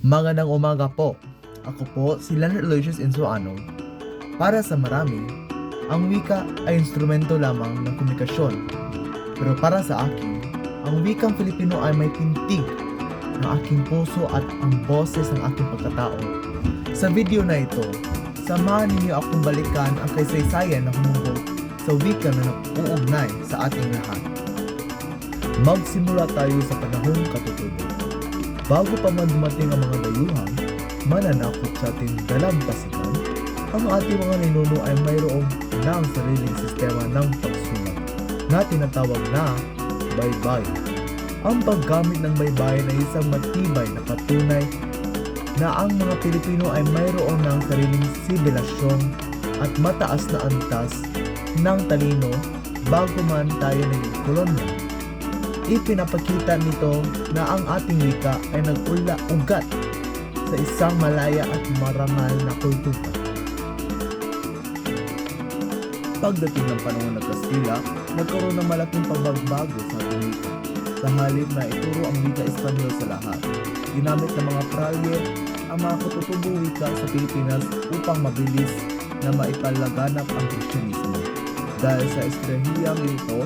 Magandang umaga po. Ako po si Leonard Aloysius Insuano. Para sa marami, ang wika ay instrumento lamang ng komunikasyon. Pero para sa akin, ang wikang Filipino ay may tintig ng aking puso at ang boses ng aking pagkatao. Sa video na ito, samahan ninyo akong balikan ang kasaysayan na humuhog sa wika na nag-uugnay sa ating lahat. Magsimula tayo sa panahong katutubo. Bago pa man dumating ang mga dayuhang mananakot sa ating dalampasigan, ang ating mga ninuno ay mayroong ng sariling sistema ng pagsulat na tinatawag na baybay. Ang paggamit ng baybay ay isang matibay na patunay na ang mga Pilipino ay mayroon ng sariling sibilasyon at mataas na antas ng talino bago man tayo naging kolonya. Ipinapakita nito na ang ating wika ay nag-ula-ugat sa isang malaya at marangal na kultura. Pagdating ng panahon ng Kastila, nagkaroon ng malaking pagbabago sa ating wika. Sa halip na ituro ang wika Espanyol sa lahat, ginamit ng mga pralye ang mga katutubong wika sa Pilipinas upang mabilis na maipalaganap ang Kristyanismo. Dahil sa estrehiyang ito,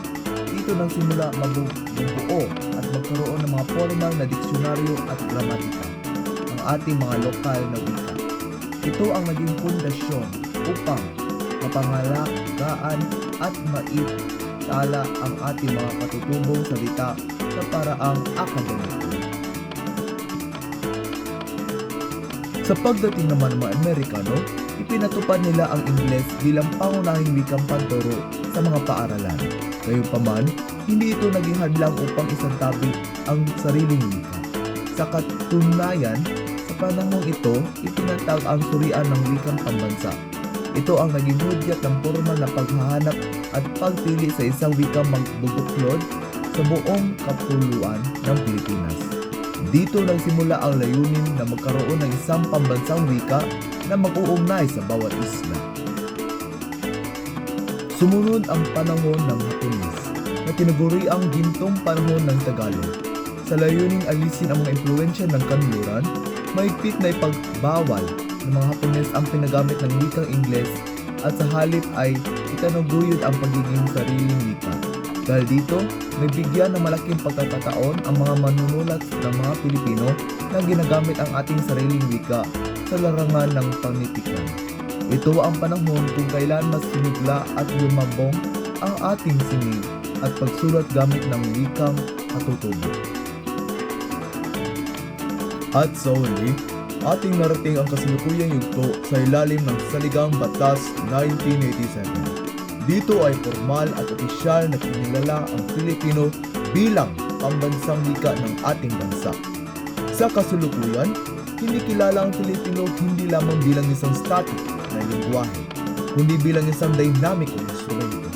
dito nang simula mabubuo at magkaroon ng mga formal na diksyonaryo at gramatika ang ating mga lokal na wika. Ito ang naging pundasyon upang mapangalagaan at maitala ang ating mga katutubong salita sa paraang akademiko. Sa pagdating naman ng mga Amerikano, ipinatupad nila ang Ingles bilang pangunahing wikang panturo sa mga paaralan. Gayunpaman, hindi ito naging hadlang upang isantabi ang sariling wika. Sa katunayan, sa panahong ito, itinatag ang surian ng wikang pambansa. Ito ang naging hudyat ng formal na paghahanap at pagpili sa isang wikang magbubuklod sa buong kapuluan ng Pilipinas. Dito nagsimula ang layunin na magkaroon ng isang pambansang wika na mag-uugnay sa bawat isla. Sumunod ang panahon ng Hapones na tinaguri ang gintong panahon ng Tagalog. Sa layuning alisin ang mga impluwensya ng kanluran, mahigpit na ipagbawal ng mga Hapones ang pinagamit ng wikang Ingles at sa halip ay itanaguyod ang pagiging sariling wika. Dahil dito, nabigyan ng malaking pagkakataon ang mga manunulat ng mga Pilipino na ginagamit ang ating sariling wika sa larangan ng panitikan. Ito ang panahon kung kailan mas sinigla at lumabong ang ating sinig at pagsulat gamit ng wikang katutubo. At sa huli, ating narating ang kasalukuyang yugto sa ilalim ng Saligang Batas 1987. Dito ay formal at opisyal na kinilala ang Filipino bilang pambansang wika ng ating bansa. Sa kasulukuyan, hindi kilala ang Filipino hindi lamang bilang isang static na lingwahe, kundi bilang isang dynamicong instrumento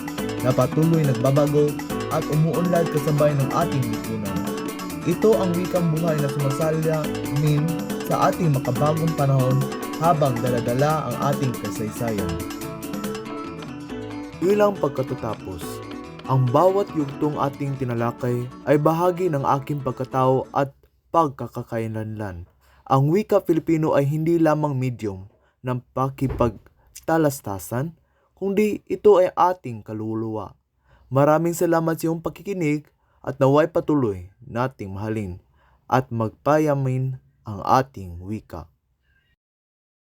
na patuloy nagbabago at umuunlad kasabay ng ating lipunan. Ito ang wikang buhay na sumasalamin sa ating makabagong panahon habang daladala ang ating kasaysayan. Bilang pagkatatapos, ang bawat yugtong ating tinalakay ay bahagi ng aking pagkatao at pagkakakainlanlan. Ang wika Filipino ay hindi lamang medium ng pakipagtalastasan, kundi ito ay ating kaluluwa. Maraming salamat sa iyong pakikinig at naway patuloy nating mahalin at magpayamin ang ating wika.